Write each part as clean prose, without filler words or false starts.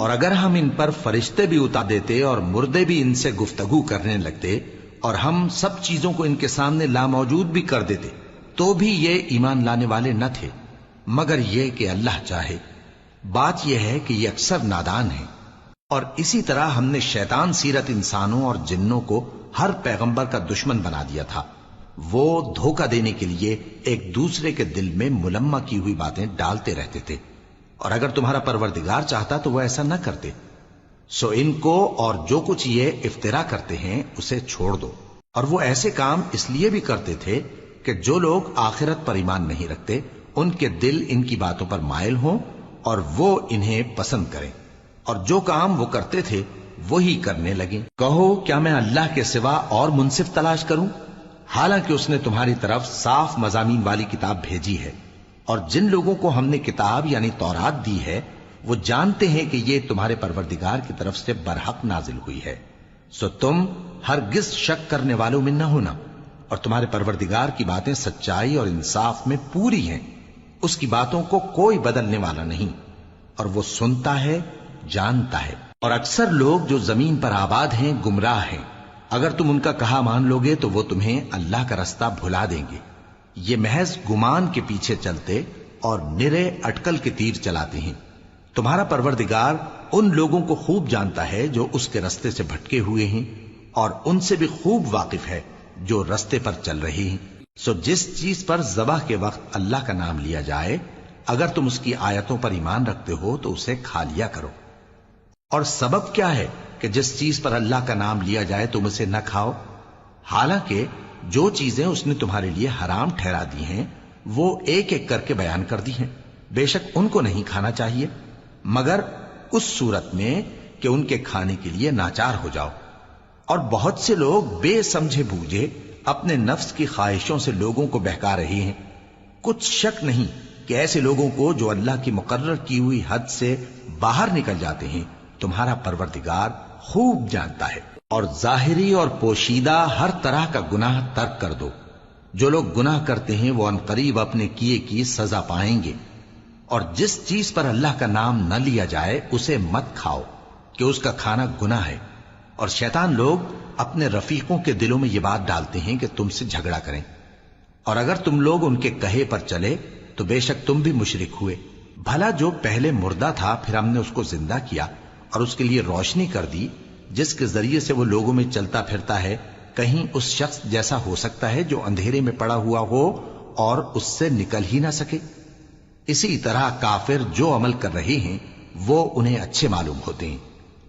اور اگر ہم ان پر فرشتے بھی اتار دیتے اور مردے بھی ان سے گفتگو کرنے لگتے اور ہم سب چیزوں کو ان کے سامنے لاموجود بھی کر دیتے تو بھی یہ ایمان لانے والے نہ تھے، مگر یہ کہ اللہ چاہے۔ بات یہ ہے کہ یہ اکثر نادان ہیں۔ اور اسی طرح ہم نے شیطان سیرت انسانوں اور جنوں کو ہر پیغمبر کا دشمن بنا دیا تھا۔ وہ دھوکہ دینے کے لیے ایک دوسرے کے دل میں ملمہ کی ہوئی باتیں ڈالتے رہتے تھے، اور اگر تمہارا پروردگار چاہتا تو وہ ایسا نہ کرتے۔ سو ان کو اور جو کچھ یہ افطرا کرتے ہیں اسے چھوڑ دو۔ اور وہ ایسے کام اس لیے بھی کرتے تھے کہ جو لوگ آخرت پر ایمان نہیں رکھتے ان کے دل ان کی باتوں پر مائل ہوں اور وہ انہیں پسند کریں، اور جو کام وہ کرتے تھے وہی کرنے لگیں۔ کہو کیا میں اللہ کے سوا اور منصف تلاش کروں، حالانکہ اس نے تمہاری طرف صاف مضامین والی کتاب بھیجی ہے، اور جن لوگوں کو ہم نے کتاب یعنی تورات دی ہے وہ جانتے ہیں کہ یہ تمہارے پروردگار کی طرف سے برحق نازل ہوئی ہے۔ سو تم ہرگز شک کرنے والوں میں نہ ہونا، اور تمہارے پروردگار کی باتیں سچائی اور انصاف میں پوری ہیں، اس کی باتوں کو کوئی بدلنے والا نہیں، اور وہ سنتا ہے جانتا ہے۔ اور اکثر لوگ جو زمین پر آباد ہیں گمراہ ہیں، اگر تم ان کا کہا مان لوگے تو وہ تمہیں اللہ کا رستہ بھلا دیں گے۔ یہ محض گمان کے پیچھے چلتے اور نرے اٹکل کے تیر چلاتے ہیں۔ تمہارا پروردگار ان لوگوں کو خوب جانتا ہے جو اس کے رستے سے بھٹکے ہوئے ہیں، اور ان سے بھی خوب واقف ہے جو رستے پر چل رہے ہیں۔ سو جس چیز پر ذبح کے وقت اللہ کا نام لیا جائے، اگر تم اس کی آیتوں پر ایمان رکھتے ہو تو اسے کھا لیا کرو۔ اور سبب کیا ہے کہ جس چیز پر اللہ کا نام لیا جائے تم اسے نہ کھاؤ، حالانکہ جو چیزیں اس نے تمہارے لیے حرام ٹھہرا دی ہیں وہ ایک ایک کر کے بیان کر دی ہیں۔ بے شک ان کو نہیں کھانا چاہیے مگر اس صورت میں کہ ان کے کھانے کے لیے ناچار ہو جاؤ۔ اور بہت سے لوگ بے سمجھے بوجھے اپنے نفس کی خواہشوں سے لوگوں کو بہکا رہے ہیں۔ کچھ شک نہیں کہ ایسے لوگوں کو جو اللہ کی مقرر کی ہوئی حد سے باہر نکل جاتے ہیں تمہارا پروردگار خوب جانتا ہے۔ اور ظاہری اور پوشیدہ ہر طرح کا گناہ ترک کر دو۔ جو لوگ گناہ کرتے ہیں وہ عنقریب اپنے کیے کی سزا پائیں گے۔ اور جس چیز پر اللہ کا نام نہ لیا جائے اسے مت کھاؤ کہ اس کا کھانا گناہ ہے۔ اور شیطان لوگ اپنے رفیقوں کے دلوں میں یہ بات ڈالتے ہیں کہ تم سے جھگڑا کریں، اور اگر تم لوگ ان کے کہے پر چلے تو بے شک تم بھی مشرک ہوئے۔ بھلا جو پہلے مردہ تھا پھر ہم نے اس کو زندہ کیا اور اس کے لیے روشنی کر دی جس کے ذریعے سے وہ لوگوں میں چلتا پھرتا ہے، کہیں اس شخص جیسا ہو سکتا ہے جو اندھیرے میں پڑا ہوا ہو اور اس سے نکل ہی نہ سکے؟ اسی طرح کافر جو عمل کر رہے ہیں وہ انہیں اچھے معلوم ہوتے ہیں۔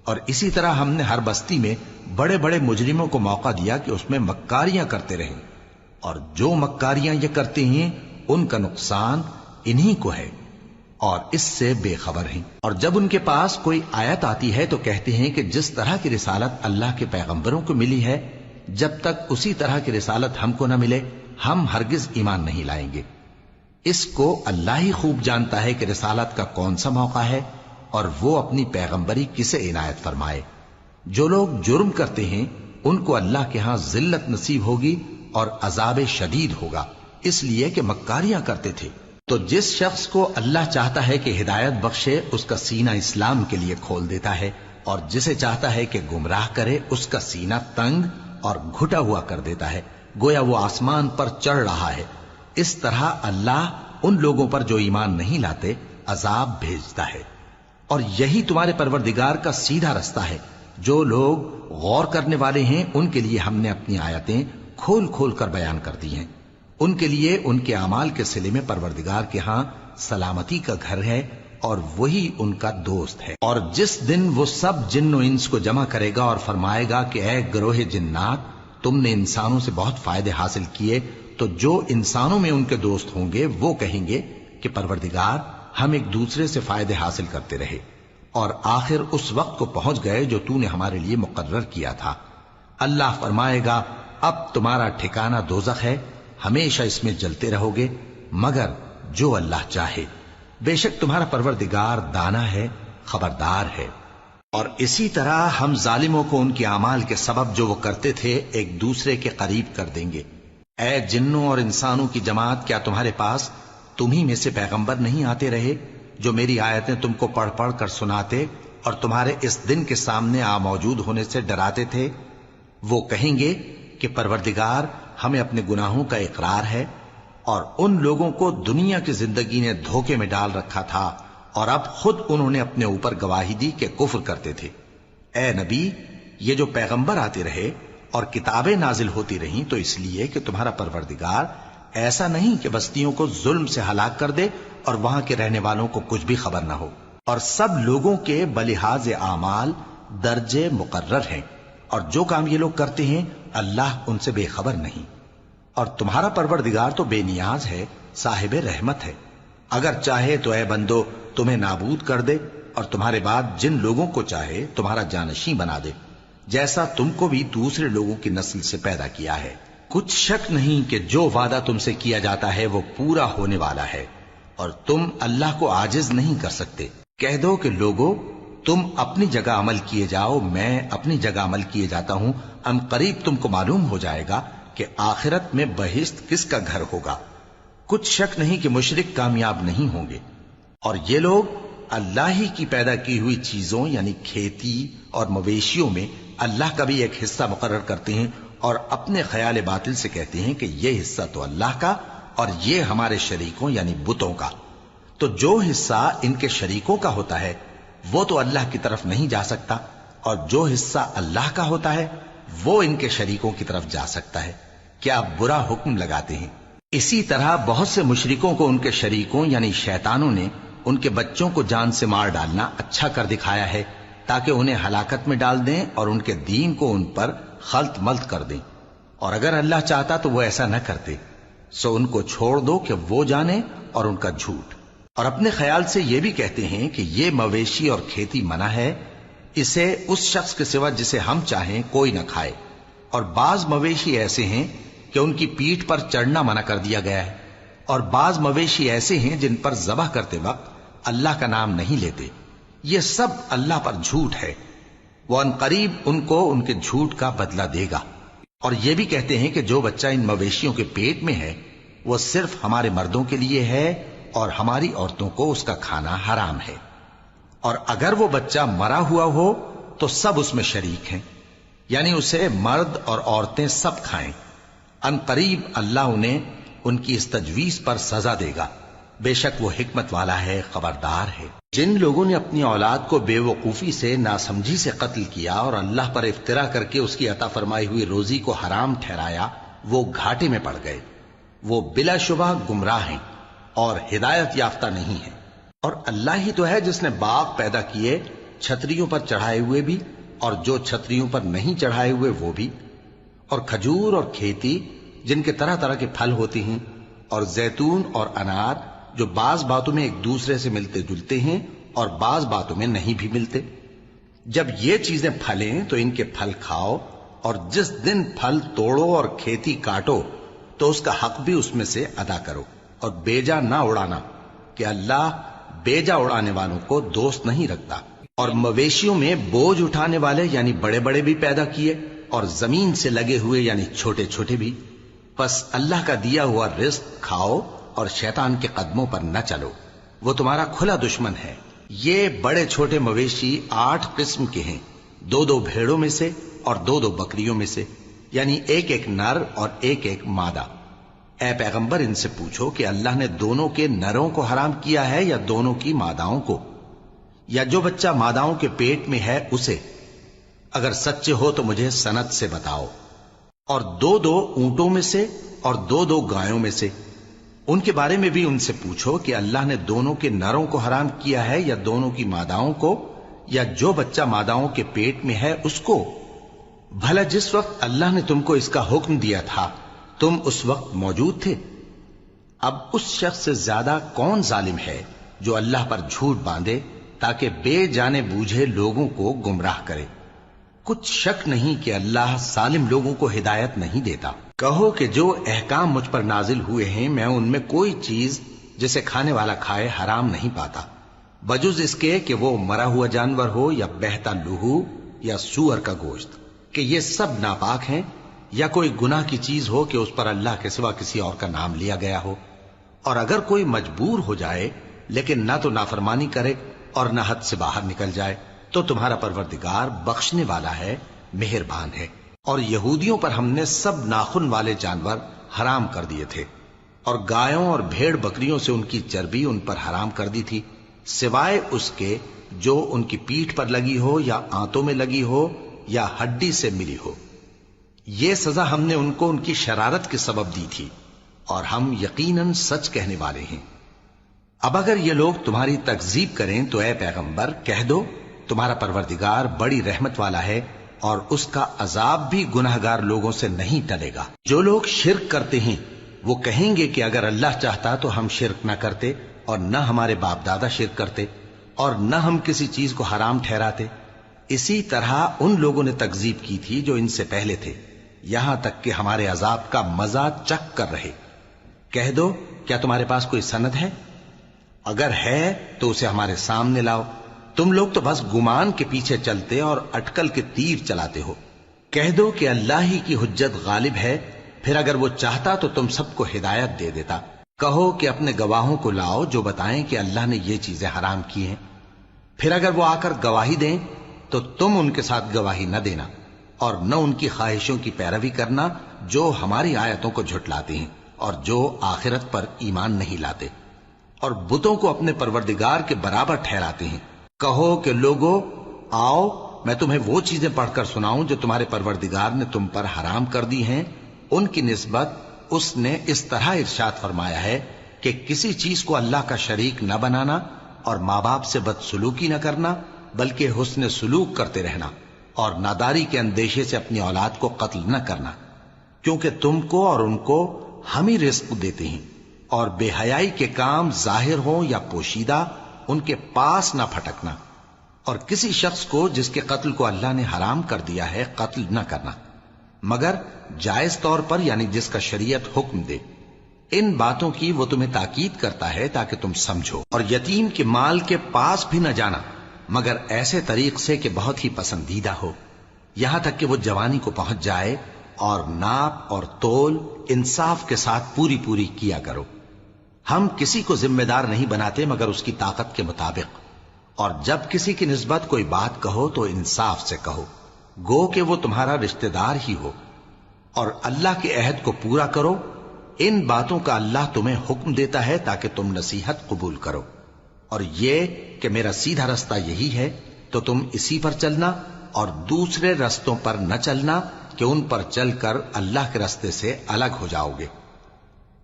اور اسی طرح ہم نے ہر بستی میں بڑے بڑے مجرموں کو موقع دیا کہ اس میں مکاریاں کرتے رہیں، اور جو مکاریاں یہ کرتے ہیں ان کا نقصان انہی کو ہے اور اس سے بے خبر ہیں۔ اور جب ان کے پاس کوئی آیت آتی ہے تو کہتے ہیں کہ جس طرح کی رسالت اللہ کے پیغمبروں کو ملی ہے جب تک اسی طرح کی رسالت ہم کو نہ ملے ہم ہرگز ایمان نہیں لائیں گے۔ اس کو اللہ ہی خوب جانتا ہے کہ رسالت کا کون سا موقع ہے اور وہ اپنی پیغمبری کسے عنایت فرمائے۔ جو لوگ جرم کرتے ہیں ان کو اللہ کے ہاں ذلت نصیب ہوگی اور عذاب شدید ہوگا، اس لیے کہ مکاریاں کرتے تھے۔ تو جس شخص کو اللہ چاہتا ہے کہ ہدایت بخشے اس کا سینہ اسلام کے لیے کھول دیتا ہے، اور جسے چاہتا ہے کہ گمراہ کرے اس کا سینہ تنگ اور گھٹا ہوا کر دیتا ہے، گویا وہ آسمان پر چڑھ رہا ہے۔ اس طرح اللہ ان لوگوں پر جو ایمان نہیں لاتے عذاب بھیجتا ہے۔ اور یہی تمہارے پروردگار کا سیدھا رستہ ہے۔ جو لوگ غور کرنے والے ہیں ان کے لیے ہم نے اپنی آیتیں کھول کھول کر بیان کر دی ہیں۔ ان کے لیے ان کے اعمال کے صلے میں پروردگار کے ہاں سلامتی کا گھر ہے اور وہی ان کا دوست ہے۔ اور جس دن وہ سب جن و انس کو جمع کرے گا اور فرمائے گا کہ اے گروہ جنات، تم نے انسانوں سے بہت فائدے حاصل کیے، تو جو انسانوں میں ان کے دوست ہوں گے وہ کہیں گے کہ پروردگار ہم ایک دوسرے سے فائدے حاصل کرتے رہے اور آخر اس وقت کو پہنچ گئے جو تو نے ہمارے لیے مقرر کیا تھا۔ اللہ فرمائے گا اب تمہارا ٹھکانہ دوزخ ہے، ہمیشہ اس میں جلتے رہو گے مگر جو اللہ چاہے۔ بے شک تمہارا پروردگار دانا ہے، خبردار ہے۔ اور اسی طرح ہم ظالموں کو ان کے اعمال کے سبب جو وہ کرتے تھے ایک دوسرے کے قریب کر دیں گے۔ اے جنوں اور انسانوں کی جماعت، کیا تمہارے پاس تمہیں میں سے پیغمبر نہیں آتے رہے جو میری آیتیں تم کو پڑھ پڑھ کر سناتے اور تمہارے اس دن کے سامنے آ موجود ہونے سے ڈراتے تھے؟ وہ کہیں گے کہ پروردگار ہمیں اپنے گناہوں کا اقرار ہے، اور ان لوگوں کو دنیا کی زندگی نے دھوکے میں ڈال رکھا تھا اور اب خود انہوں نے اپنے اوپر گواہی دی کہ کفر کرتے تھے۔ اے نبی، یہ جو پیغمبر آتے رہے اور کتابیں نازل ہوتی رہیں تو اس لیے کہ تمہارا پروردگار ایسا نہیں کہ بستیوں کو ظلم سے ہلاک کر دے اور وہاں کے رہنے والوں کو کچھ بھی خبر نہ ہو، اور سب لوگوں کے بلحاظ اعمال درجے مقرر ہیں، اور جو کام یہ لوگ کرتے ہیں اللہ ان سے بے خبر نہیں۔ اور تمہارا پروردگار تو بے نیاز ہے، صاحب رحمت ہے، اگر چاہے تو اے بندو تمہیں نابود کر دے اور تمہارے بعد جن لوگوں کو چاہے تمہارا جانشیں بنا دے، جیسا تم کو بھی دوسرے لوگوں کی نسل سے پیدا کیا ہے۔ کچھ شک نہیں کہ جو وعدہ تم سے کیا جاتا ہے وہ پورا ہونے والا ہے، اور تم اللہ کو عاجز نہیں کر سکتے۔ کہہ دو کہ لوگو تم اپنی جگہ عمل کیے جاؤ، میں اپنی جگہ عمل کیے جاتا ہوں، ان قریب تم کو معلوم ہو جائے گا کہ آخرت میں بہشت کس کا گھر ہوگا۔ کچھ شک نہیں کہ مشرک کامیاب نہیں ہوں گے، اور یہ لوگ اللہ ہی کی پیدا کی ہوئی چیزوں یعنی کھیتی اور مویشیوں میں اللہ کا بھی ایک حصہ مقرر کرتے ہیں، اور اپنے خیال باطل سے کہتے ہیں کہ یہ حصہ تو اللہ کا اور یہ ہمارے شریکوں یعنی بتوں کا۔ تو جو حصہ ان کے شریکوں کا ہوتا ہے وہ تو اللہ کی طرف نہیں جا سکتا، اور جو حصہ اللہ کا ہوتا ہے وہ ان کے شریکوں کی طرف جا سکتا ہے۔ کیا برا حکم لگاتے ہیں؟ اسی طرح بہت سے مشرکوں کو ان کے شریکوں یعنی شیطانوں نے ان کے بچوں کو جان سے مار ڈالنا اچھا کر دکھایا ہے، تاکہ انہیں ہلاکت میں ڈال دیں اور ان کے دین کو ان پر خلط ملط کر دیں، اور اگر اللہ چاہتا تو وہ ایسا نہ کرتے۔ سو ان کو چھوڑ دو کہ وہ جانے اور ان کا جھوٹ۔ اور اپنے خیال سے یہ بھی کہتے ہیں کہ یہ مویشی اور کھیتی منع ہے، اسے اس شخص کے سوا جسے ہم چاہیں کوئی نہ کھائے، اور بعض مویشی ایسے ہیں کہ ان کی پیٹھ پر چڑھنا منع کر دیا گیا ہے، اور بعض مویشی ایسے ہیں جن پر ذبح کرتے وقت اللہ کا نام نہیں لیتے۔ یہ سب اللہ پر جھوٹ ہے، وہ ان قریب ان کو ان کے جھوٹ کا بدلہ دے گا۔ اور یہ بھی کہتے ہیں کہ جو بچہ ان مویشیوں کے پیٹ میں ہے وہ صرف ہمارے مردوں کے لیے ہے اور ہماری عورتوں کو اس کا کھانا حرام ہے، اور اگر وہ بچہ مرا ہوا ہو تو سب اس میں شریک ہیں، یعنی اسے مرد اور عورتیں سب کھائیں۔ ان قریب اللہ انہیں ان کی اس تجویز پر سزا دے گا، بے شک وہ حکمت والا ہے، خبردار ہے۔ جن لوگوں نے اپنی اولاد کو بے وقوفی سے ناسمجھی سے قتل کیا اور اللہ پر افترا کر کے اس کی عطا فرمائی ہوئی روزی کو حرام ٹھہرایا، وہ گھاٹے میں پڑ گئے، وہ بلا شبہ گمراہ ہیں اور ہدایت یافتہ نہیں ہیں۔ اور اللہ ہی تو ہے جس نے باغ پیدا کیے، چھتریوں پر چڑھائے ہوئے بھی اور جو چھتریوں پر نہیں چڑھائے ہوئے وہ بھی، اور کھجور اور کھیتی جن کے طرح طرح کے پھل ہوتے ہیں، اور زیتون اور انار جو بعض باتوں میں ایک دوسرے سے ملتے جلتے ہیں اور بعض باتوں میں نہیں بھی ملتے۔ جب یہ چیزیں پھلیں تو ان کے پھل کھاؤ، اور جس دن پھل توڑو اور کھیتی کاٹو تو اس کا حق بھی اس میں سے ادا کرو، اور بیجا نہ اڑانا کہ اللہ بیجا اڑانے والوں کو دوست نہیں رکھتا۔ اور مویشیوں میں بوجھ اٹھانے والے یعنی بڑے بڑے بھی پیدا کیے، اور زمین سے لگے ہوئے یعنی چھوٹے چھوٹے بھی۔ پس اللہ کا دیا ہوا رزق کھاؤ اور شیطان کے قدموں پر نہ چلو، وہ تمہارا کھلا دشمن ہے۔ یہ بڑے چھوٹے مویشی 8 قسم کے ہیں، 2 بھیڑوں میں سے اور 2 بکریوں میں سے، یعنی ایک نر اور ایک مادہ۔ اے پیغمبر ان سے پوچھو کہ اللہ نے دونوں کے نروں کو حرام کیا ہے یا دونوں کی ماداؤں کو، یا جو بچہ ماداؤں کے پیٹ میں ہے اسے؟ اگر سچے ہو تو مجھے سند سے بتاؤ۔ اور 2 اونٹوں میں سے اور 2 گایوں میں سے، ان کے بارے میں بھی ان سے پوچھو کہ اللہ نے دونوں کے نروں کو حرام کیا ہے یا دونوں کی ماداؤں کو، یا جو بچہ ماداؤں کے پیٹ میں ہے اس کو؟ بھلا جس وقت اللہ نے تم کو اس کا حکم دیا تھا تم اس وقت موجود تھے؟ اب اس شخص سے زیادہ کون ظالم ہے جو اللہ پر جھوٹ باندھے تاکہ بے جانے بوجھے لوگوں کو گمراہ کرے۔ کچھ شک نہیں کہ اللہ ظالم لوگوں کو ہدایت نہیں دیتا۔ کہو کہ جو احکام مجھ پر نازل ہوئے ہیں میں ان میں کوئی چیز جسے کھانے والا کھائے حرام نہیں پاتا، بجز اس کے کہ وہ مرا ہوا جانور ہو یا بہتا لہو یا سور کا گوشت، کہ یہ سب ناپاک ہیں، یا کوئی گناہ کی چیز ہو کہ اس پر اللہ کے سوا کسی اور کا نام لیا گیا ہو۔ اور اگر کوئی مجبور ہو جائے لیکن نہ تو نافرمانی کرے اور نہ حد سے باہر نکل جائے تو تمہارا پروردگار بخشنے والا ہے، مہربان ہے۔ اور یہودیوں پر ہم نے سب ناخن والے جانور حرام کر دیے تھے، اور گایوں اور بھیڑ بکریوں سے ان کی چربی ان پر حرام کر دی تھی، سوائے اس کے جو ان کی پیٹھ پر لگی ہو یا آنتوں میں لگی ہو یا ہڈی سے ملی ہو۔ یہ سزا ہم نے ان کو ان کی شرارت کے سبب دی تھی، اور ہم یقیناً سچ کہنے والے ہیں۔ اب اگر یہ لوگ تمہاری تکذیب کریں تو اے پیغمبر کہہ دو، تمہارا پروردگار بڑی رحمت والا ہے، اور اس کا عذاب بھی گناہگار لوگوں سے نہیں ٹلے گا۔ جو لوگ شرک کرتے ہیں وہ کہیں گے کہ اگر اللہ چاہتا تو ہم شرک نہ کرتے، اور نہ ہمارے باپ دادا شرک کرتے، اور نہ ہم کسی چیز کو حرام ٹھہراتے۔ اسی طرح ان لوگوں نے تکذیب کی تھی جو ان سے پہلے تھے، یہاں تک کہ ہمارے عذاب کا مزہ چکھ کر رہے۔ کہہ دو، کیا تمہارے پاس کوئی سند ہے؟ اگر ہے تو اسے ہمارے سامنے لاؤ۔ تم لوگ تو بس گمان کے پیچھے چلتے اور اٹکل کے تیر چلاتے ہو۔ کہہ دو کہ اللہ ہی کی حجت غالب ہے، پھر اگر وہ چاہتا تو تم سب کو ہدایت دے دیتا۔ کہو کہ اپنے گواہوں کو لاؤ جو بتائیں کہ اللہ نے یہ چیزیں حرام کی ہیں، پھر اگر وہ آ کر گواہی دیں تو تم ان کے ساتھ گواہی نہ دینا، اور نہ ان کی خواہشوں کی پیروی کرنا جو ہماری آیتوں کو جھٹلاتے ہیں اور جو آخرت پر ایمان نہیں لاتے، اور بتوں کو اپنے پروردگار کے برابر ٹھہراتے ہیں۔ کہو کہ لوگو آؤ، میں تمہیں وہ چیزیں پڑھ کر سناؤں جو تمہارے پروردگار نے تم پر حرام کر دی ہیں۔ ان کی نسبت اس نے اس طرح ارشاد فرمایا ہے کہ کسی چیز کو اللہ کا شریک نہ بنانا، اور ماں باپ سے بدسلوکی نہ کرنا، بلکہ حسن سلوک کرتے رہنا، اور ناداری کے اندیشے سے اپنی اولاد کو قتل نہ کرنا، کیونکہ تم کو اور ان کو ہم ہی رزق دیتے ہیں۔ اور بے حیائی کے کام ظاہر ہوں یا پوشیدہ ان کے پاس نہ پھٹکنا، اور کسی شخص کو جس کے قتل کو اللہ نے حرام کر دیا ہے قتل نہ کرنا، مگر جائز طور پر، یعنی جس کا شریعت حکم دے۔ ان باتوں کی وہ تمہیں تاکید کرتا ہے تاکہ تم سمجھو۔ اور یتیم کے مال کے پاس بھی نہ جانا مگر ایسے طریق سے کہ بہت ہی پسندیدہ ہو، یہاں تک کہ وہ جوانی کو پہنچ جائے، اور ناپ اور تول انصاف کے ساتھ پوری پوری کیا کرو۔ ہم کسی کو ذمہ دار نہیں بناتے مگر اس کی طاقت کے مطابق، اور جب کسی کی نسبت کوئی بات کہو تو انصاف سے کہو، گو کہ وہ تمہارا رشتہ دار ہی ہو، اور اللہ کے عہد کو پورا کرو۔ ان باتوں کا اللہ تمہیں حکم دیتا ہے تاکہ تم نصیحت قبول کرو، اور یہ کہ میرا سیدھا رستہ یہی ہے تو تم اسی پر چلنا، اور دوسرے رستوں پر نہ چلنا کہ ان پر چل کر اللہ کے رستے سے الگ ہو جاؤ گے۔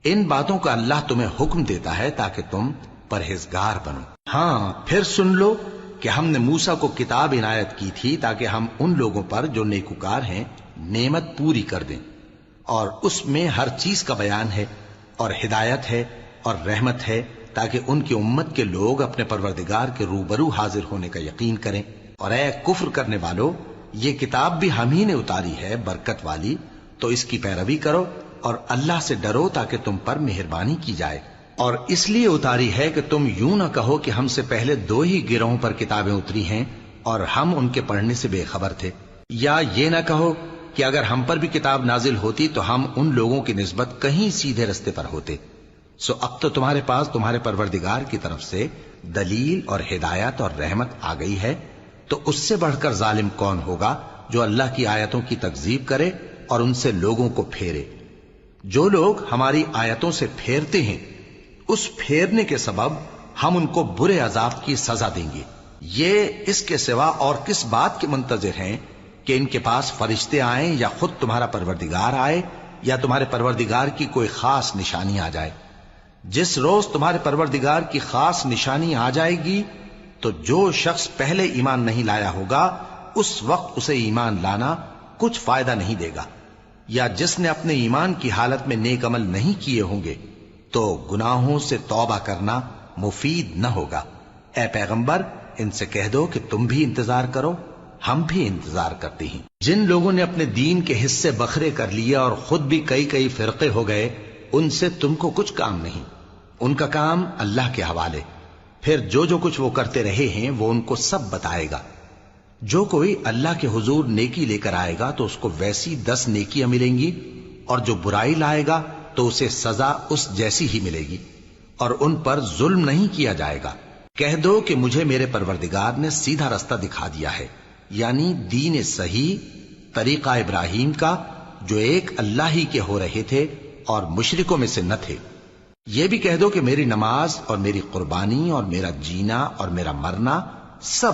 ان باتوں کا اللہ تمہیں حکم دیتا ہے تاکہ تم پرہیزگار بنو۔ ہاں، پھر سن لو کہ ہم نے موسیٰ کو کتاب عنایت کی تھی تاکہ ہم ان لوگوں پر جو نیکوکار ہیں نعمت پوری کر دیں، اور اس میں ہر چیز کا بیان ہے، اور ہدایت ہے اور رحمت ہے، تاکہ ان کی امت کے لوگ اپنے پروردگار کے روبرو حاضر ہونے کا یقین کریں۔ اور اے کفر کرنے والو، یہ کتاب بھی ہم ہی نے اتاری ہے برکت والی، تو اس کی پیروی کرو اور اللہ سے ڈرو تاکہ تم پر مہربانی کی جائے۔ اور اس لیے اتاری ہے کہ تم یوں نہ کہو کہ ہم سے پہلے 2 ہی گروہوں پر کتابیں اتری ہیں اور ہم ان کے پڑھنے سے بے خبر تھے، یا یہ نہ کہو کہ اگر ہم پر بھی کتاب نازل ہوتی تو ہم ان لوگوں کی نسبت کہیں سیدھے رستے پر ہوتے۔ سو اب تو تمہارے پاس تمہارے پروردگار کی طرف سے دلیل اور ہدایت اور رحمت آ گئی ہے، تو اس سے بڑھ کر ظالم کون ہوگا جو اللہ کی آیتوں کی تکذیب کرے اور ان سے لوگوں کو پھیرے۔ جو لوگ ہماری آیتوں سے پھیرتے ہیں اس پھیرنے کے سبب ہم ان کو برے عذاب کی سزا دیں گے۔ یہ اس کے سوا اور کس بات کے منتظر ہیں کہ ان کے پاس فرشتے آئیں یا خود تمہارا پروردگار آئے یا تمہارے پروردگار کی کوئی خاص نشانی آ جائے۔ جس روز تمہارے پروردگار کی خاص نشانی آ جائے گی تو جو شخص پہلے ایمان نہیں لایا ہوگا اس وقت اسے ایمان لانا کچھ فائدہ نہیں دے گا، یا جس نے اپنے ایمان کی حالت میں نیک عمل نہیں کیے ہوں گے تو گناہوں سے توبہ کرنا مفید نہ ہوگا۔ اے پیغمبر، ان سے کہہ دو کہ تم بھی انتظار کرو، ہم بھی انتظار کرتے ہیں۔ جن لوگوں نے اپنے دین کے حصے بکھرے کر لیے اور خود بھی کئی فرقے ہو گئے، ان سے تم کو کچھ کام نہیں، ان کا کام اللہ کے حوالے۔ پھر جو کچھ وہ کرتے رہے ہیں وہ ان کو سب بتائے گا۔ جو کوئی اللہ کے حضور نیکی لے کر آئے گا تو اس کو ویسی 10 نیکیاں ملیں گی، اور جو برائی لائے گا تو اسے سزا اس جیسی ہی ملے گی، اور ان پر ظلم نہیں کیا جائے گا۔ کہہ دو کہ مجھے میرے پروردگار نے سیدھا رستہ دکھا دیا ہے، یعنی دین صحیح، طریقہ ابراہیم کا، جو ایک اللہ ہی کے ہو رہے تھے اور مشرکوں میں سے نہ تھے۔ یہ بھی کہہ دو کہ میری نماز اور میری قربانی اور میرا جینا اور میرا مرنا سب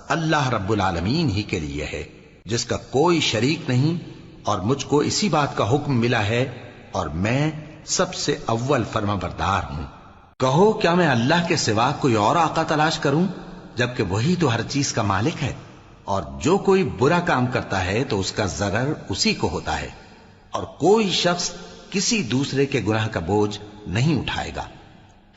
اللہ رب العالمین ہی کے لیے ہے، جس کا کوئی شریک نہیں، اور مجھ کو اسی بات کا حکم ملا ہے، اور میں سب سے اول فرما بردار ہوں۔ کہو کیا میں اللہ کے سوا کوئی اور آقا تلاش کروں، جبکہ وہی تو ہر چیز کا مالک ہے، اور جو کوئی برا کام کرتا ہے تو اس کا ضرر اسی کو ہوتا ہے، اور کوئی شخص کسی دوسرے کے گناہ کا بوجھ نہیں اٹھائے گا۔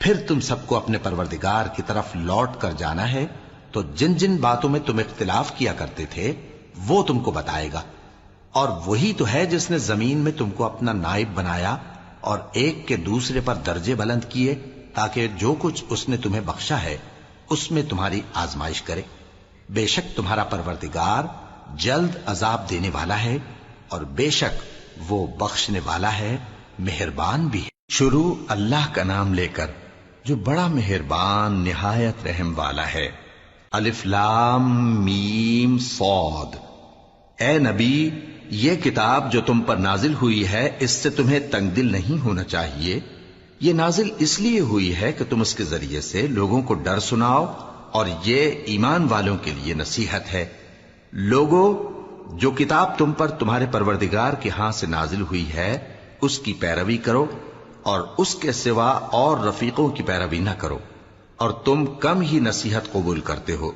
پھر تم سب کو اپنے پروردگار کی طرف لوٹ کر جانا ہے، تو جن جن باتوں میں تم اختلاف کیا کرتے تھے وہ تم کو بتائے گا، اور وہی تو ہے جس نے زمین میں تم کو اپنا نائب بنایا اور ایک کے دوسرے پر درجے بلند کیے، تاکہ جو کچھ اس نے تمہیں بخشا ہے اس میں تمہاری آزمائش کرے۔ بے شک تمہارا پروردگار جلد عذاب دینے والا ہے، اور بے شک وہ بخشنے والا ہے، مہربان بھی ہے۔ شروع اللہ کا نام لے کر جو بڑا مہربان نہایت رحم والا ہے۔ الف لام میم صاد۔ اے نبی، یہ کتاب جو تم پر نازل ہوئی ہے اس سے تمہیں تنگ دل نہیں ہونا چاہیے۔ یہ نازل اس لیے ہوئی ہے کہ تم اس کے ذریعے سے لوگوں کو ڈر سناؤ، اور یہ ایمان والوں کے لیے نصیحت ہے۔ لوگوں، جو کتاب تم پر تمہارے پروردگار کے ہاں سے نازل ہوئی ہے اس کی پیروی کرو، اور اس کے سوا اور رفیقوں کی پیروی نہ کرو، اور تم کم ہی نصیحت قبول کرتے ہو۔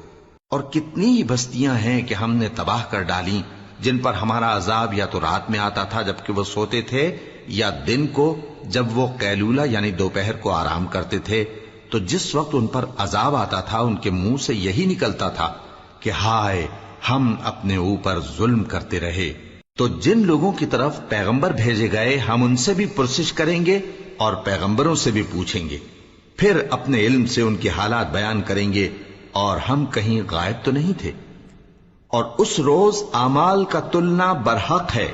اور کتنی ہی بستیاں ہیں کہ ہم نے تباہ کر ڈالی، جن پر ہمارا عذاب یا تو رات میں آتا تھا جبکہ وہ سوتے تھے، یا دن کو جب وہ قیلولہ یعنی دوپہر کو آرام کرتے تھے، تو جس وقت ان پر عذاب آتا تھا ان کے منہ سے یہی نکلتا تھا کہ ہائے، ہم اپنے اوپر ظلم کرتے رہے۔ تو جن لوگوں کی طرف پیغمبر بھیجے گئے ہم ان سے بھی پرسش کریں گے اور پیغمبروں سے بھی پوچھیں گے، پھر اپنے علم سے ان کے حالات بیان کریں گے، اور ہم کہیں غائب تو نہیں تھے۔ اور اس روز اعمال کا تلنا برحق ہے،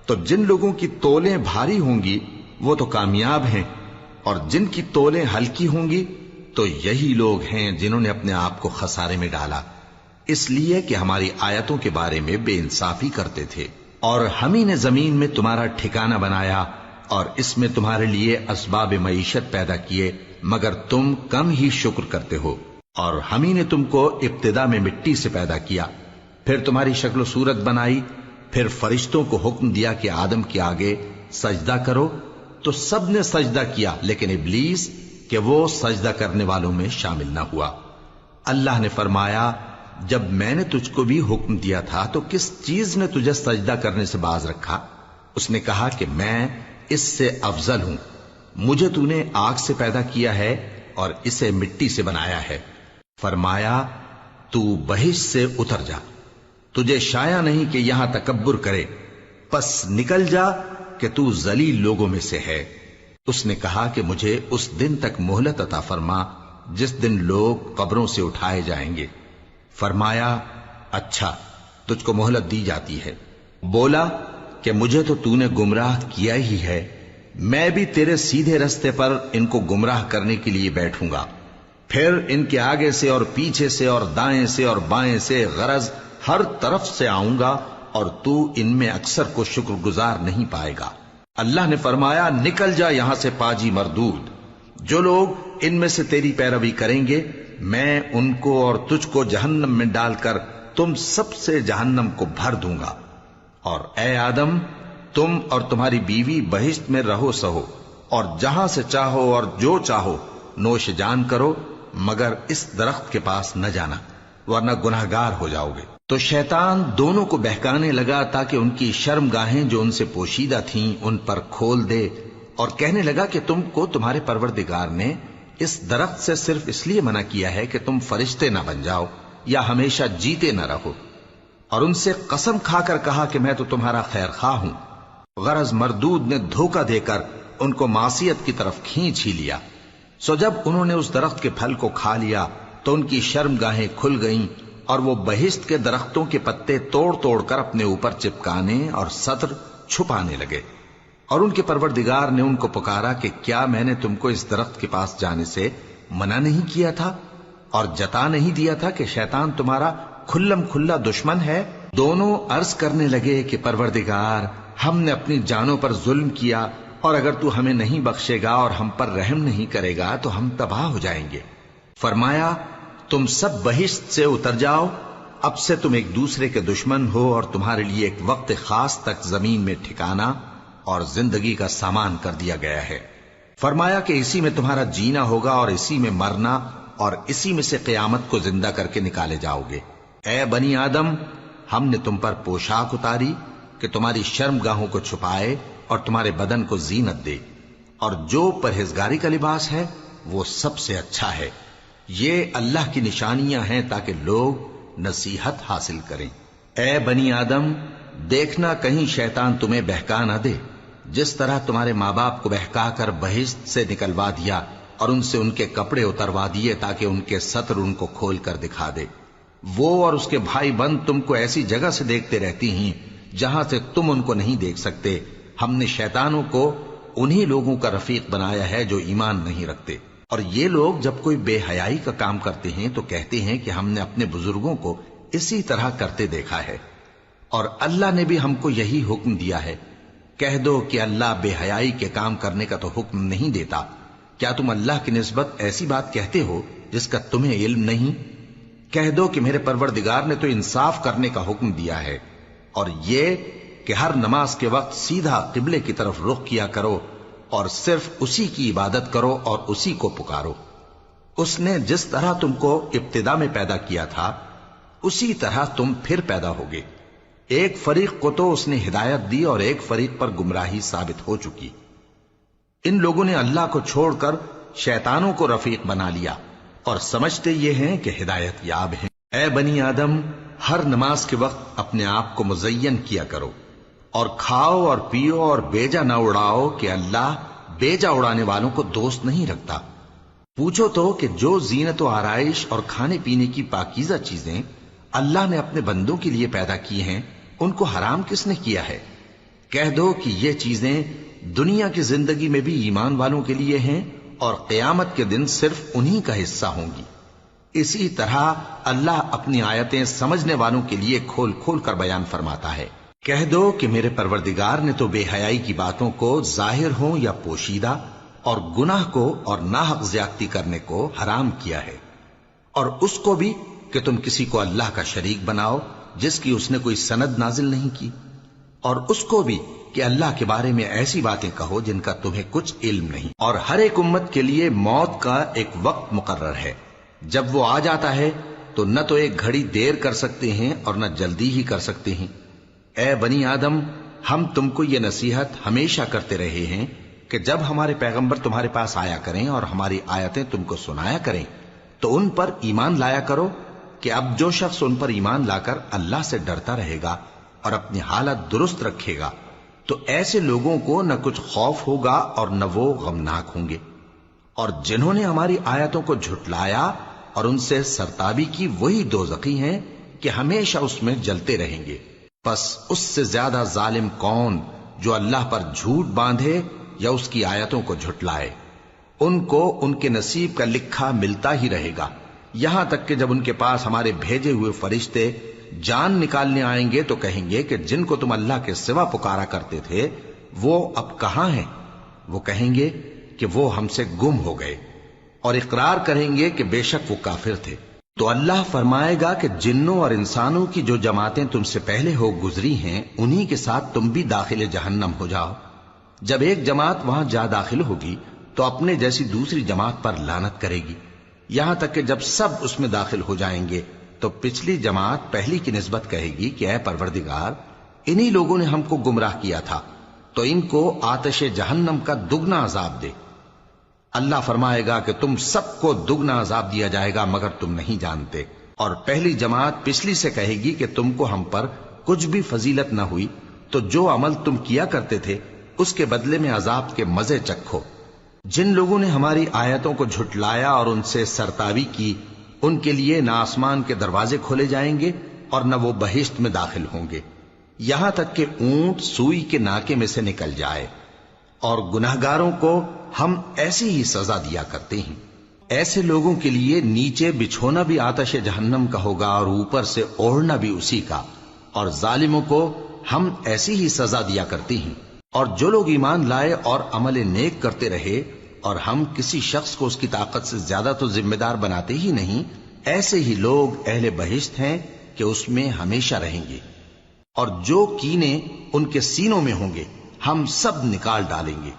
تو جن لوگوں کی تولیں بھاری ہوں گی وہ تو کامیاب ہیں، اور جن کی تولیں ہلکی ہوں گی تو یہی لوگ ہیں جنہوں نے اپنے آپ کو خسارے میں ڈالا، اس لیے کہ ہماری آیتوں کے بارے میں بے انصافی کرتے تھے۔ اور ہم ہی نے زمین میں تمہارا ٹھکانہ بنایا، اور اس میں تمہارے لیے اسباب معیشت پیدا کیے، مگر تم کم ہی شکر کرتے ہو۔ اور ہم ہی نے تم کو ابتدا میں مٹی سے پیدا کیا، پھر تمہاری شکل و صورت بنائی، پھر فرشتوں کو حکم دیا کہ آدم کے آگے سجدہ کرو، تو سب نے سجدہ کیا لیکن ابلیس کہ وہ سجدہ کرنے والوں میں شامل نہ ہوا۔ اللہ نے فرمایا، جب میں نے تجھ کو بھی حکم دیا تھا تو کس چیز نے تجھے سجدہ کرنے سے باز رکھا؟ اس نے کہا کہ میں اس سے افضل ہوں، مجھے تو نے آگ سے پیدا کیا ہے اور اسے مٹی سے بنایا ہے۔ فرمایا، تو بہشت سے اتر جا، تجھے شایع نہیں کہ یہاں تکبر کرے، پس نکل جا کہ تو ذلیل لوگوں میں سے ہے۔ اس نے کہا کہ مجھے اس دن تک مہلت عطا فرما جس دن لوگ قبروں سے اٹھائے جائیں گے۔ فرمایا، اچھا، تجھ کو مہلت دی جاتی ہے۔ بولا کہ مجھے تو نے گمراہ کیا ہی ہے، میں بھی تیرے سیدھے رستے پر ان کو گمراہ کرنے کے لیے بیٹھوں گا، پھر ان کے آگے سے اور پیچھے سے اور دائیں سے اور بائیں سے، غرض ہر طرف سے آؤں گا، اور تو ان میں اکثر کو شکر گزار نہیں پائے گا۔ اللہ نے فرمایا، نکل جا یہاں سے پاجی مردود، جو لوگ ان میں سے تیری پیروی کریں گے میں ان کو اور تجھ کو جہنم میں ڈال کر تم سب سے جہنم کو بھر دوں گا۔ اور اے آدم، تم اور تمہاری بیوی بہشت میں رہو سہو، اور جہاں سے چاہو اور جو چاہو نوش جان کرو، مگر اس درخت کے پاس نہ جانا ورنہ گناہگار ہو جاؤ گے۔ تو شیطان دونوں کو بہکانے لگا تاکہ ان کی شرم گاہیں جو ان سے پوشیدہ تھیں ان پر کھول دے، اور کہنے لگا کہ تم کو تمہارے پروردگار نے اس درخت سے صرف اس لیے منع کیا ہے کہ تم فرشتے نہ بن جاؤ یا ہمیشہ جیتے نہ رہو۔ اور ان سے قسم کھا کر کہا کہ میں تو تمہارا خیر خواہ ہوں۔ غرض مردود نے دھوکہ دے کر ان کو معصیت کی طرف کھینچ ہی لیا۔ سو جب انہوں نے اس درخت کے پھل کو کھا لیا تو ان کی شرم گاہیں کھل گئیں، اور وہ بہشت کے درختوں کے پتے توڑ توڑ کر اپنے اوپر چپکانے اور سطر چھپانے لگے۔ اور ان کے پروردگار نے ان کو پکارا کہ کیا میں نے تم کو اس درخت کے پاس جانے سے منع نہیں کیا تھا؟ اور جتا نہیں دیا تھا کہ شیطان تمہارا کھلم کھلا دشمن ہے؟ دونوں عرض کرنے لگے کہ پروردگار، ہم نے اپنی جانوں پر ظلم کیا، اور اگر تو ہمیں نہیں بخشے گا اور ہم پر رحم نہیں کرے گا تو ہم تباہ ہو جائیں گے۔ فرمایا تم سب بہشت سے اتر جاؤ، اب سے تم ایک دوسرے کے دشمن ہو، اور تمہارے لیے ایک وقت خاص تک زمین میں ٹھکانا اور زندگی کا سامان کر دیا گیا ہے۔ فرمایا کہ اسی میں تمہارا جینا ہوگا اور اسی میں مرنا، اور اسی میں سے قیامت کو زندہ کر کے نکالے جاؤ گے۔ اے بنی آدم، ہم نے تم پر پوشاک اتاری کہ تمہاری شرم گاہوں کو چھپائے اور تمہارے بدن کو زینت دے، اور جو پرہیزگاری کا لباس ہے وہ سب سے اچھا ہے۔ یہ اللہ کی نشانیاں ہیں تاکہ لوگ نصیحت حاصل کریں۔ اے بنی آدم، دیکھنا کہیں شیطان تمہیں بہکا نہ دے، جس طرح تمہارے ماں باپ کو بہکا کر بہشت سے نکلوا دیا اور ان سے ان کے کپڑے اتروا دیے تاکہ ان کے ستر ان کو کھول کر دکھا دے۔ وہ اور اس کے بھائی بند تم کو ایسی جگہ سے دیکھتے رہتی ہیں جہاں سے تم ان کو نہیں دیکھ سکتے۔ ہم نے شیطانوں کو انہی لوگوں کا رفیق بنایا ہے جو ایمان نہیں رکھتے، اور یہ لوگ جب کوئی بے حیائی کا کام کرتے ہیں تو کہتے ہیں کہ ہم نے اپنے بزرگوں کو اسی طرح کرتے دیکھا ہے، اور اللہ نے بھی ہم کو یہی حکم دیا ہے۔ کہہ دو کہ اللہ بے حیائی کے کام کرنے کا تو حکم نہیں دیتا۔ کیا تم اللہ کی نسبت ایسی بات کہتے ہو جس کا تمہیں علم نہیں؟ کہہ دو کہ میرے پروردگار نے تو انصاف کرنے کا حکم دیا ہے، اور یہ کہ ہر نماز کے وقت سیدھا قبلے کی طرف رخ کیا کرو اور صرف اسی کی عبادت کرو اور اسی کو پکارو۔ اس نے جس طرح تم کو ابتدا میں پیدا کیا تھا اسی طرح تم پھر پیدا ہوگے۔ ایک فریق کو تو اس نے ہدایت دی اور ایک فریق پر گمراہی ثابت ہو چکی۔ ان لوگوں نے اللہ کو چھوڑ کر شیطانوں کو رفیق بنا لیا اور سمجھتے یہ ہیں کہ ہدایت یاب ہیں۔ اے بنی آدم، ہر نماز کے وقت اپنے آپ کو مزین کیا کرو، اور کھاؤ اور پیو اور بیجا نہ اڑاؤ کہ اللہ بیجا اڑانے والوں کو دوست نہیں رکھتا۔ پوچھو تو کہ جو زینت و آرائش اور کھانے پینے کی پاکیزہ چیزیں اللہ نے اپنے بندوں کے لیے پیدا کی ہیں ان کو حرام کس نے کیا ہے؟ کہہ دو کہ یہ چیزیں دنیا کی زندگی میں بھی ایمان والوں کے لیے ہیں اور قیامت کے دن صرف انہی کا حصہ ہوں گی۔ اسی طرح اللہ اپنی آیتیں سمجھنے والوں کے لیے کھول کھول کر بیان فرماتا ہے۔ کہہ دو کہ میرے پروردگار نے تو بے حیائی کی باتوں کو ظاہر ہوں یا پوشیدہ، اور گناہ کو اور ناحق زیادتی کرنے کو حرام کیا ہے، اور اس کو بھی کہ تم کسی کو اللہ کا شریک بناؤ جس کی اس نے کوئی سند نازل نہیں کی، اور اس کو بھی کہ اللہ کے بارے میں ایسی باتیں کہو جن کا تمہیں کچھ علم نہیں۔ اور ہر ایک امت کے لیے موت کا ایک وقت مقرر ہے، جب وہ آ جاتا ہے تو نہ تو ایک گھڑی دیر کر سکتے ہیں اور نہ جلدی ہی کر سکتے ہیں۔ اے بنی آدم، ہم تم کو یہ نصیحت ہمیشہ کرتے رہے ہیں کہ جب ہمارے پیغمبر تمہارے پاس آیا کریں اور ہماری آیتیں تم کو سنایا کریں تو ان پر ایمان لایا کرو، کہ اب جو شخص ان پر ایمان لا کر اللہ سے ڈرتا رہے گا اور اپنی حالت درست رکھے گا تو ایسے لوگوں کو نہ کچھ خوف ہوگا اور نہ وہ غمناک ہوں گے، اور جنہوں نے ہماری آیتوں کو جھٹلایا اور ان سے سرتابی کی وہی دوزخی ہیں کہ ہمیشہ اس میں جلتے رہیں گے۔ پس اس سے زیادہ ظالم کون جو اللہ پر جھوٹ باندھے یا اس کی آیتوں کو جھٹلائے؟ ان کو ان کے نصیب کا لکھا ملتا ہی رہے گا، یہاں تک کہ جب ان کے پاس ہمارے بھیجے ہوئے فرشتے جان نکالنے آئیں گے تو کہیں گے کہ جن کو تم اللہ کے سوا پکارا کرتے تھے وہ اب کہاں ہیں؟ وہ کہیں گے کہ وہ ہم سے گم ہو گئے، اور اقرار کریں گے کہ بے شک وہ کافر تھے۔ تو اللہ فرمائے گا کہ جنوں اور انسانوں کی جو جماعتیں تم سے پہلے ہو گزری ہیں انہی کے ساتھ تم بھی داخل جہنم ہو جاؤ۔ جب ایک جماعت وہاں جا داخل ہوگی تو اپنے جیسی دوسری جماعت پر لعنت کرے گی، یہاں تک کہ جب سب اس میں داخل ہو جائیں گے تو پچھلی جماعت پہلی کی نسبت کہے گی کہ اے پروردگار، انہی لوگوں نے ہم کو گمراہ کیا تھا، تو ان کو آتش جہنم کا دگنا عذاب دے۔ اللہ فرمائے گا کہ تم سب کو دگنا عذاب دیا جائے گا مگر تم نہیں جانتے۔ اور پہلی جماعت پچھلی سے کہے گی کہ تم کو ہم پر کچھ بھی فضیلت نہ ہوئی، تو جو عمل تم کیا کرتے تھے اس کے بدلے میں عذاب کے مزے چکھو۔ جن لوگوں نے ہماری آیتوں کو جھٹلایا اور ان سے سرتابی کی ان کے لیے نہ آسمان کے دروازے کھولے جائیں گے اور نہ وہ بہشت میں داخل ہوں گے، یہاں تک کہ اونٹ سوئی کے ناکے میں سے نکل جائے، اور گناہگاروں کو ہم ایسی ہی سزا دیا کرتے ہیں۔ ایسے لوگوں کے لیے نیچے بچھونا بھی آتش جہنم کا ہوگا اور اوپر سے اوڑھنا بھی اسی کا، اور ظالموں کو ہم ایسی ہی سزا دیا کرتی ہیں۔ اور جو لوگ ایمان لائے اور عمل نیک کرتے رہے اور ہم کسی شخص کو اس کی طاقت سے زیادہ تو ذمہ دار بناتے ہی نہیں، ایسے ہی لوگ اہل بہشت ہیں کہ اس میں ہمیشہ رہیں گے۔ اور جو کینے ان کے سینوں میں ہوں گے ہم سب نکال ڈالیں گے،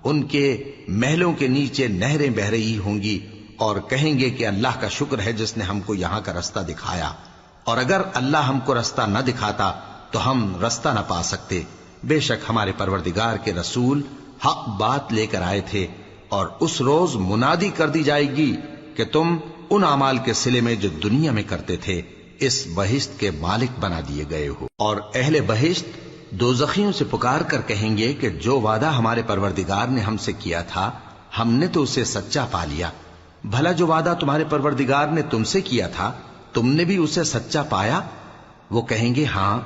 ان کے محلوں کے نیچے نہریں بہہ رہی ہوں گی، اور کہیں گے کہ اللہ کا شکر ہے جس نے ہم کو یہاں کا رستہ دکھایا، اور اگر اللہ ہم کو رستہ نہ دکھاتا تو ہم رستہ نہ پا سکتے۔ بے شک ہمارے پروردگار کے رسول حق بات لے کر آئے تھے، اور اس روز منادی کر دی جائے گی کہ تم ان اعمال کے صلے میں جو دنیا میں کرتے تھے اس بہشت کے مالک بنا دیے گئے ہو۔ اور اہل بہشت دوزخیوں سے پکار کر کہیں گے کہ جو وعدہ ہمارے پروردگار نے ہم سے کیا تھا ہم نے تو اسے سچا پا لیا، بھلا جو وعدہ تمہارے پروردگار نے تم سے کیا تھا تم نے بھی اسے سچا پایا؟ وہ کہیں گے ہاں۔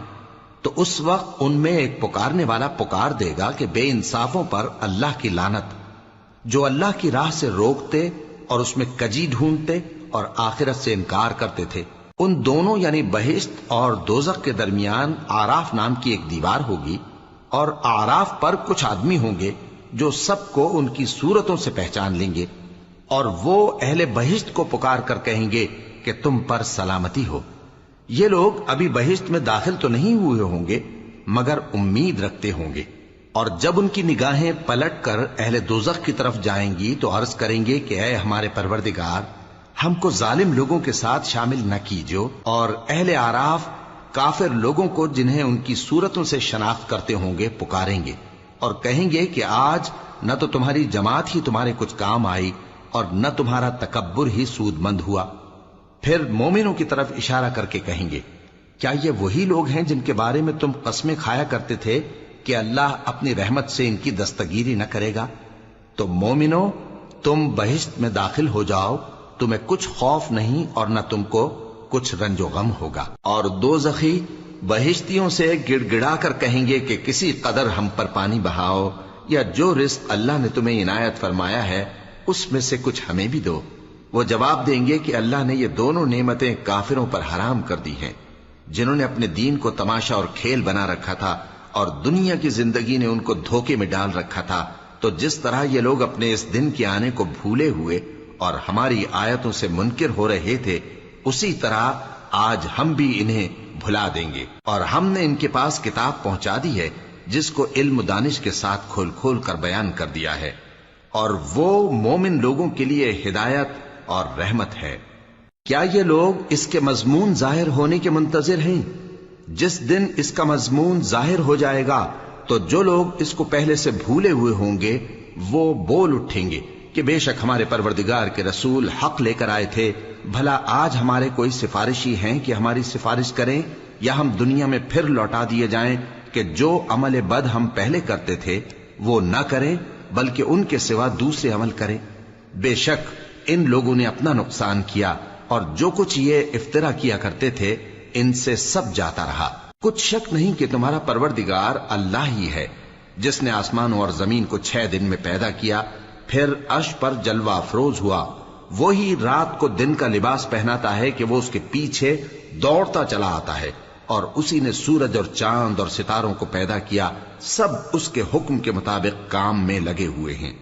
تو اس وقت ان میں ایک پکارنے والا پکار دے گا کہ بے انصافوں پر اللہ کی لعنت، جو اللہ کی راہ سے روکتے اور اس میں کجی ڈھونڈتے اور آخرت سے انکار کرتے تھے۔ ان دونوں یعنی بہشت اور دوزخ کے درمیان آراف نام کی ایک دیوار ہوگی، اور آراف پر کچھ آدمی ہوں گے جو سب کو ان کی صورتوں سے پہچان لیں گے، اور وہ اہل بہشت کو پکار کر کہیں گے کہ تم پر سلامتی ہو۔ یہ لوگ ابھی بہشت میں داخل تو نہیں ہوئے ہوں گے مگر امید رکھتے ہوں گے، اور جب ان کی نگاہیں پلٹ کر اہل دوزخ کی طرف جائیں گی تو عرض کریں گے کہ اے ہمارے پروردگار، ہم کو ظالم لوگوں کے ساتھ شامل نہ کیجو۔ اور اہل آراف کافر لوگوں کو جنہیں ان کی صورتوں سے شناخت کرتے ہوں گے پکاریں گے اور کہیں گے کہ آج نہ تو تمہاری جماعت ہی تمہارے کچھ کام آئی اور نہ تمہارا تکبر ہی سود مند ہوا۔ پھر مومنوں کی طرف اشارہ کر کے کہیں گے کیا یہ وہی لوگ ہیں جن کے بارے میں تم قسمیں کھایا کرتے تھے کہ اللہ اپنی رحمت سے ان کی دستگیری نہ کرے گا؟ تو مومنو، تم بہشت میں داخل ہو جاؤ، تمہیں کچھ خوف نہیں اور نہ تم کو کچھ رنج و غم ہوگا۔ اور دوزخی بہشتیوں سے گڑ گڑا کر کہیں گے کہ کسی قدر ہم پر پانی بہاؤ، یا جو رزق اللہ نے تمہیں عنایت فرمایا ہے اس میں سے کچھ ہمیں بھی دو۔ وہ جواب دیں گے کہ اللہ نے یہ دونوں نعمتیں کافروں پر حرام کر دی ہیں، جنہوں نے اپنے دین کو تماشا اور کھیل بنا رکھا تھا اور دنیا کی زندگی نے ان کو دھوکے میں ڈال رکھا تھا۔ تو جس طرح یہ لوگ اپنے اس دن کے آنے کو بھولے ہوئے اور ہماری آیتوں سے منکر ہو رہے تھے، اسی طرح آج ہم بھی انہیں بھلا دیں گے۔ اور ہم نے ان کے پاس کتاب پہنچا دی ہے جس کو علم و دانش کے ساتھ کھول کھول کر بیان کر دیا ہے، اور وہ مومن لوگوں کے لیے ہدایت اور رحمت ہے۔ کیا یہ لوگ اس کے مضمون ظاہر ہونے کے منتظر ہیں؟ جس دن اس کا مضمون ظاہر ہو جائے گا تو جو لوگ اس کو پہلے سے بھولے ہوئے ہوں گے وہ بول اٹھیں گے کہ بے شک ہمارے پروردگار کے رسول حق لے کر آئے تھے، بھلا آج ہمارے کوئی سفارشی ہیں کہ ہماری سفارش کریں، یا ہم دنیا میں پھر لوٹا دیے جائیں کہ جو عمل بد ہم پہلے کرتے تھے وہ نہ کریں بلکہ ان کے سوا دوسرے عمل کریں۔ بے شک ان لوگوں نے اپنا نقصان کیا، اور جو کچھ یہ افترا کیا کرتے تھے ان سے سب جاتا رہا۔ کچھ شک نہیں کہ تمہارا پروردگار اللہ ہی ہے جس نے آسمانوں اور زمین کو 6 دن میں پیدا کیا، پھر عرش پر جلوہ افروز ہوا۔ وہی رات کو دن کا لباس پہناتا ہے کہ وہ اس کے پیچھے دوڑتا چلا آتا ہے، اور اسی نے سورج اور چاند اور ستاروں کو پیدا کیا، سب اس کے حکم کے مطابق کام میں لگے ہوئے ہیں۔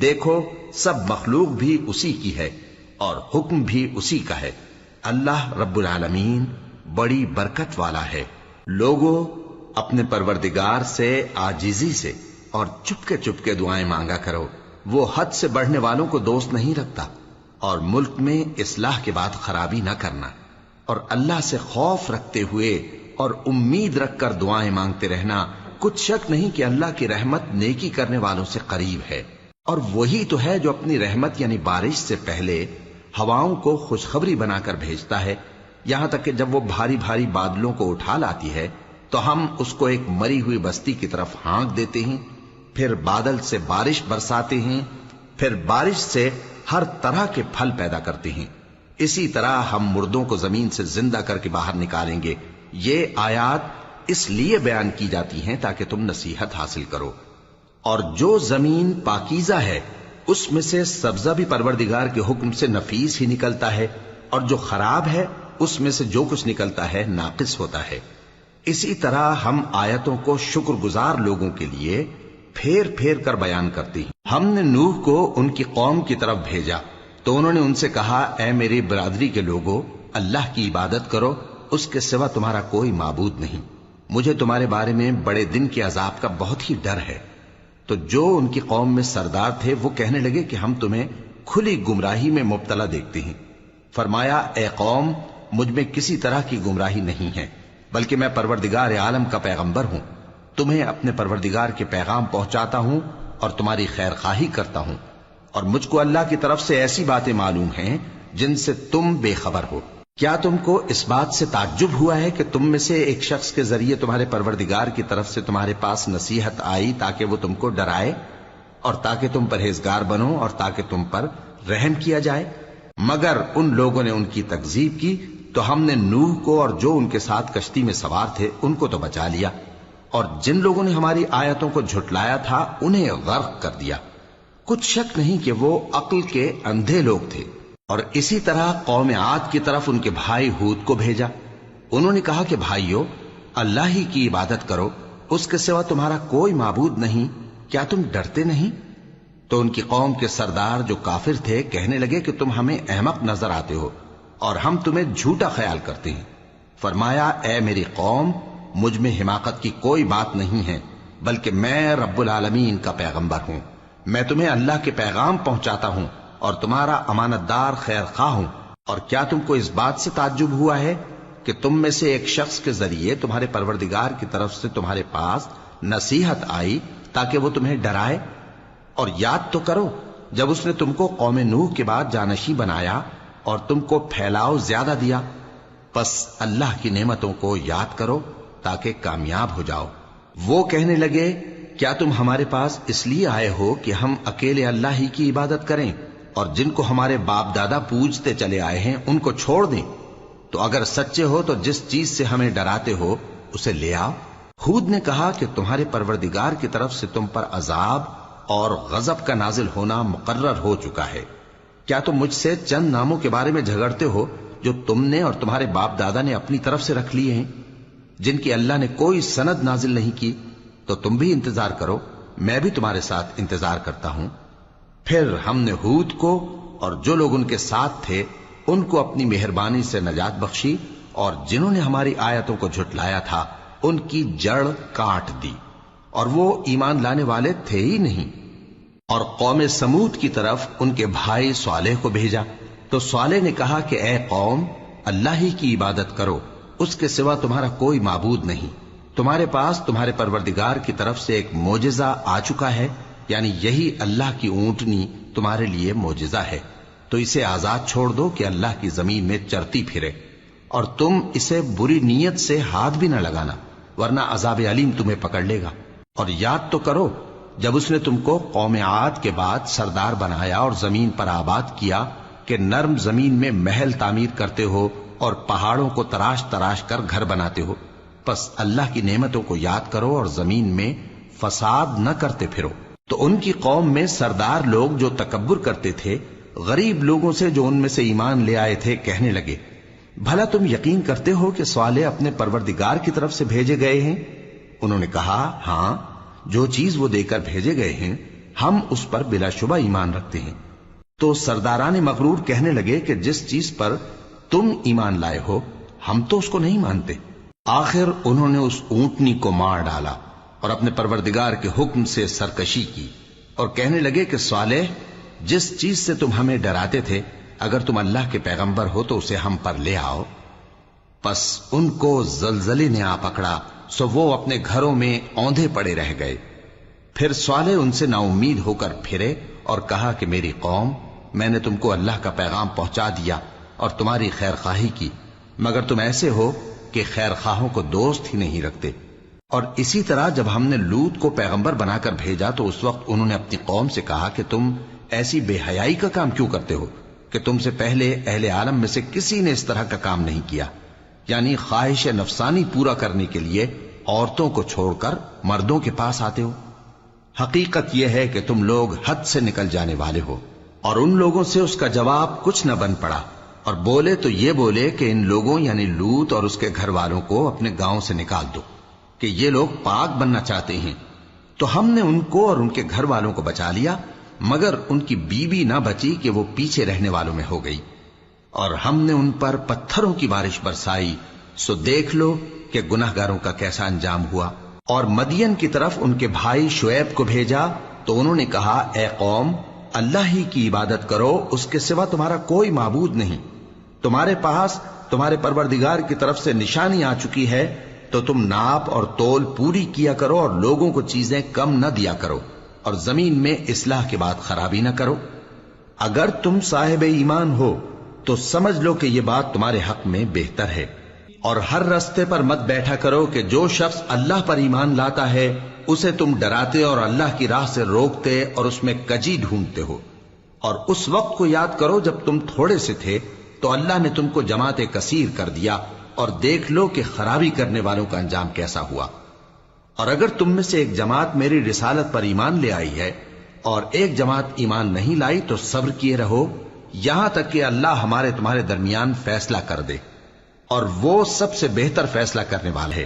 دیکھو سب مخلوق بھی اسی کی ہے اور حکم بھی اسی کا ہے۔ اللہ رب العالمین بڑی برکت والا ہے۔ لوگوں، اپنے پروردگار سے عاجزی سے اور چپکے دعائیں مانگا کرو، وہ حد سے بڑھنے والوں کو دوست نہیں رکھتا، اور ملک میں اصلاح کے بعد خرابی نہ کرنا، اور اللہ سے خوف رکھتے ہوئے اور امید رکھ کر دعائیں مانگتے رہنا۔ کچھ شک نہیں کہ اللہ کی رحمت نیکی کرنے والوں سے قریب ہے، اور وہی تو ہے جو اپنی رحمت یعنی بارش سے پہلے ہواؤں کو خوشخبری بنا کر بھیجتا ہے، یہاں تک کہ جب وہ بھاری بھاری بادلوں کو اٹھا لاتی ہے تو ہم اس کو ایک مری ہوئی بستی کی طرف ہانک دیتے ہیں، پھر بادل سے بارش برساتے ہیں، پھر بارش سے ہر طرح کے پھل پیدا کرتے ہیں۔ اسی طرح ہم مردوں کو زمین سے زندہ کر کے باہر نکالیں گے۔ یہ آیات اس لیے بیان کی جاتی ہیں تاکہ تم نصیحت حاصل کرو۔ اور جو زمین پاکیزہ ہے اس میں سے سبزہ بھی پروردگار کے حکم سے نفیس ہی نکلتا ہے، اور جو خراب ہے اس میں سے جو کچھ نکلتا ہے ناقص ہوتا ہے۔ اسی طرح ہم آیتوں کو شکر گزار لوگوں کے لیے پھیر پھیر کر بیان کرتے ہیں۔ ہم نے نوح کو ان کی قوم کی طرف بھیجا تو انہوں نے ان سے کہا، اے میری برادری کے لوگوں، اللہ کی عبادت کرو، اس کے سوا تمہارا کوئی معبود نہیں۔ مجھے تمہارے بارے میں بڑے دن کے عذاب کا بہت ہی ڈر ہے۔ تو جو ان کی قوم میں سردار تھے وہ کہنے لگے کہ ہم تمہیں کھلی گمراہی میں مبتلا دیکھتے ہیں۔ فرمایا، اے قوم، مجھ میں کسی طرح کی گمراہی نہیں ہے، بلکہ میں پروردگار عالم کا پیغمبر ہوں، تمہیں اپنے پروردگار کے پیغام پہنچاتا ہوں اور تمہاری خیر خواہی کرتا ہوں، اور مجھ کو اللہ کی طرف سے ایسی باتیں معلوم ہیں جن سے تم بے خبر ہو۔ کیا تم کو اس بات سے تعجب ہوا ہے کہ تم میں سے ایک شخص کے ذریعے تمہارے پروردگار کی طرف سے تمہارے پاس نصیحت آئی تاکہ وہ تم کو ڈرائے اور تاکہ تم پرہیزگار بنو اور تاکہ تم پر رحم کیا جائے؟ مگر ان لوگوں نے ان کی تکذیب کی تو ہم نے نوح کو اور جو ان کے ساتھ کشتی میں سوار تھے ان کو تو بچا لیا، اور جن لوگوں نے ہماری آیتوں کو جھٹلایا تھا انہیں غرق کر دیا۔ کچھ شک نہیں کہ وہ عقل کے اندھے لوگ تھے۔ اور اسی طرح قوم عاد کی طرف ان کے بھائی ہود کو بھیجا۔ انہوں نے کہا کہ بھائیو، اللہ ہی کی عبادت کرو، اس کے سوا تمہارا کوئی معبود نہیں، کیا تم ڈرتے نہیں؟ تو ان کی قوم کے سردار جو کافر تھے کہنے لگے کہ تم ہمیں احمق نظر آتے ہو اور ہم تمہیں جھوٹا خیال کرتے ہیں۔ فرمایا، اے میری قوم، مجھ میں حماقت کی کوئی بات نہیں ہے، بلکہ میں رب العالمین کا پیغمبر ہوں۔ میں تمہیں اللہ کے پیغام پہنچاتا ہوں اور تمہارا امانت دار خیر خواہ ہوں۔ اور کیا تم کو اس بات سے تعجب ہوا ہے کہ تم میں سے ایک شخص کے ذریعے تمہارے پروردگار کی طرف سے تمہارے پاس نصیحت آئی تاکہ وہ تمہیں ڈرائے؟ اور یاد تو کرو جب اس نے تم کو قوم نوح کے بعد جانشین بنایا اور تم کو پھیلاؤ زیادہ دیا، پس اللہ کی نعمتوں کو یاد کرو تاکہ کامیاب ہو جاؤ۔ وہ کہنے لگے، کیا تم ہمارے پاس اس لیے آئے ہو کہ ہم اکیلے اللہ ہی کی عبادت کریں اور جن کو ہمارے باپ دادا پوجتے چلے آئے ہیں ان کو چھوڑ دیں؟ تو اگر سچے ہو تو جس چیز سے ہمیں ڈراتے ہو اسے لے آؤ۔ ہود نے کہا کہ تمہارے پروردگار کی طرف سے تم پر عذاب اور غضب کا نازل ہونا مقرر ہو چکا ہے۔ کیا تم مجھ سے چند ناموں کے بارے میں جھگڑتے ہو جو تم نے اور تمہارے باپ دادا نے اپنی طرف سے رکھ لیے ہیں، جن کی اللہ نے کوئی سند نازل نہیں کی؟ تو تم بھی انتظار کرو، میں بھی تمہارے ساتھ انتظار کرتا ہوں۔ پھر ہم نے ہود کو اور جو لوگ ان کے ساتھ تھے ان کو اپنی مہربانی سے نجات بخشی، اور جنہوں نے ہماری آیتوں کو جھٹلایا تھا ان کی جڑ کاٹ دی، اور وہ ایمان لانے والے تھے ہی نہیں۔ اور قوم سمود کی طرف ان کے بھائی صالح کو بھیجا تو صالح نے کہا کہ اے قوم، اللہ ہی کی عبادت کرو، اس کے سوا تمہارا کوئی معبود نہیں۔ تمہارے پاس تمہارے پروردگار کی طرف سے ایک معجزہ آ چکا ہے، یعنی یہی اللہ کی اونٹنی تمہارے لیے معجزہ ہے، تو اسے آزاد چھوڑ دو کہ اللہ کی زمین میں چرتی پھرے، اور تم اسے بری نیت سے ہاتھ بھی نہ لگانا، ورنہ عذاب علیم تمہیں پکڑ لے گا۔ اور یاد تو کرو جب اس نے تم کو قوم عاد کے بعد سردار بنایا اور زمین پر آباد کیا کہ نرم زمین میں محل تعمیر کرتے ہو اور پہاڑوں کو تراش تراش کر گھر بناتے ہو، پس اللہ کی نعمتوں کو یاد کرو اور زمین میں فساد نہ کرتے پھرو۔ تو ان کی قوم میں سردار لوگ جو تکبر کرتے تھے غریب لوگوں سے جو ان میں سے ایمان لے آئے تھے کہنے لگے، بھلا تم یقین کرتے ہو کہ صالح اپنے پروردگار کی طرف سے بھیجے گئے ہیں؟ انہوں نے کہا، ہاں، جو چیز وہ دے کر بھیجے گئے ہیں ہم اس پر بلا شبہ ایمان رکھتے ہیں۔ تو سرداران مغرور کہنے لگے کہ جس چیز پر تم ایمان لائے ہو ہم تو اس کو نہیں مانتے۔ آخر انہوں نے اس اونٹنی کو مار ڈالا اور اپنے پروردگار کے حکم سے سرکشی کی، اور کہنے لگے کہ صالح، جس چیز سے تم ہمیں ڈراتے تھے اگر تم اللہ کے پیغمبر ہو تو اسے ہم پر لے آؤ۔ پس ان کو زلزلے نے آ پکڑا، سو وہ اپنے گھروں میں اوندھے پڑے رہ گئے۔ پھر صالح ان سے نا امید ہو کر پھرے اور کہا کہ میری قوم، میں نے تم کو اللہ کا پیغام پہنچا دیا اور تمہاری خیر خواہی کی، مگر تم ایسے ہو کہ خیر خواہوں کو دوست ہی نہیں رکھتے۔ اور اسی طرح جب ہم نے لوط کو پیغمبر بنا کر بھیجا تو اس وقت انہوں نے اپنی قوم سے کہا کہ تم ایسی بے حیائی کا کام کیوں کرتے ہو کہ تم سے پہلے اہل عالم میں سے کسی نے اس طرح کا کام نہیں کیا، یعنی خواہش نفسانی پورا کرنے کے لیے عورتوں کو چھوڑ کر مردوں کے پاس آتے ہو۔ حقیقت یہ ہے کہ تم لوگ حد سے نکل جانے والے ہو۔ اور ان لوگوں سے اس کا جواب کچھ نہ بن پڑا، اور بولے تو یہ بولے کہ ان لوگوں یعنی لوط اور اس کے گھر والوں کو اپنے گاؤں سے نکال دو کہ یہ لوگ پاک بننا چاہتے ہیں۔ تو ہم نے ان کو اور ان کے گھر والوں کو بچا لیا، مگر ان کی بیوی نہ بچی کہ وہ پیچھے رہنے والوں میں ہو گئی، اور ہم نے ان پر پتھروں کی بارش برسائی، سو دیکھ لو کہ گناہگاروں کا کیسا انجام ہوا۔ اور مدین کی طرف ان کے بھائی شعیب کو بھیجا تو انہوں نے کہا، اے قوم، اللہ ہی کی عبادت کرو، اس کے سوا تمہارا کوئی معبود نہیں۔ تمہارے پاس تمہارے پروردگار کی طرف سے نشانی آ چکی ہے، تو تم ناپ اور تول پوری کیا کرو اور لوگوں کو چیزیں کم نہ دیا کرو، اور زمین میں اصلاح کے بعد خرابی نہ کرو۔ اگر تم صاحب ایمان ہو تو سمجھ لو کہ یہ بات تمہارے حق میں بہتر ہے، اور ہر رستے پر مت بیٹھا کرو کہ جو شخص اللہ پر ایمان لاتا ہے اسے تم ڈراتے اور اللہ کی راہ سے روکتے اور اس میں کجی ڈھونڈتے ہو۔ اور اس وقت کو یاد کرو جب تم تھوڑے سے تھے تو اللہ نے تم کو جماعت کثیر کر دیا، اور دیکھ لو کہ خرابی کرنے والوں کا انجام کیسا ہوا۔ اور اگر تم میں سے ایک جماعت میری رسالت پر ایمان لے آئی ہے اور ایک جماعت ایمان نہیں لائی تو صبر کیے رہو یہاں تک کہ اللہ ہمارے تمہارے درمیان فیصلہ کر دے، اور وہ سب سے بہتر فیصلہ کرنے والا ہے۔